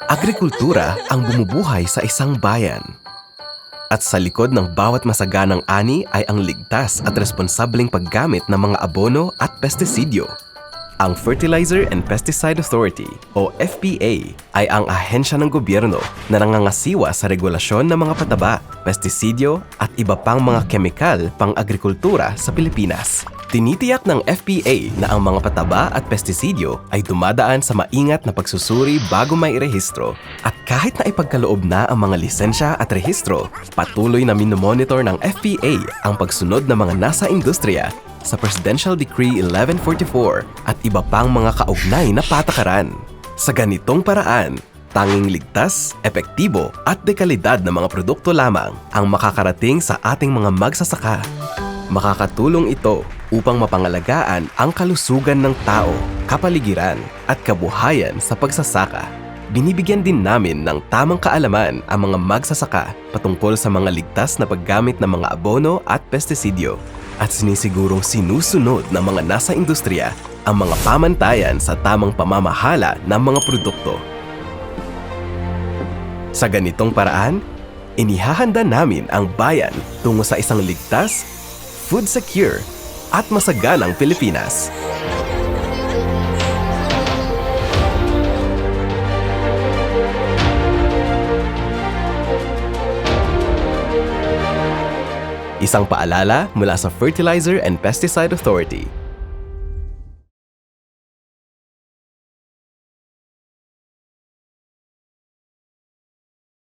Agrikultura ang bumubuhay sa isang bayan. At sa likod ng bawat masaganang ani ay ang ligtas at responsableng paggamit ng mga abono at pestisidyo. Ang Fertilizer and Pesticide Authority o FPA ay ang ahensya ng gobyerno na nangangasiwa sa regulasyon ng mga pataba, pestisidyo at iba pang mga kemikal pang-agrikultura sa Pilipinas. Tinitiyak ng FPA na ang mga pataba at pestisidyo ay dumadaan sa maingat na pagsusuri bago may irehistro at kahit na ipagkaloob na ang mga lisensya at rehistro, patuloy na minomonitor ng FPA ang pagsunod ng mga nasa industriya sa Presidential Decree 1144 at iba pang mga kaugnay na patakaran. Sa ganitong paraan, tanging ligtas, epektibo at dekalidad na mga produkto lamang ang makakarating sa ating mga magsasaka. Makakatulong ito upang mapangalagaan ang kalusugan ng tao, kapaligiran at kabuhayan sa pagsasaka. Binibigyan din namin ng tamang kaalaman ang mga magsasaka patungkol sa mga ligtas na paggamit ng mga abono at pestisidyo at sinisigurong sinusunod ng mga nasa industriya ang mga pamantayan sa tamang pamamahala ng mga produkto. Sa ganitong paraan, inihahanda namin ang bayan tungo sa isang ligtas, food secure at masaganang Pilipinas. Isang paalala mula sa Fertilizer and Pesticide Authority.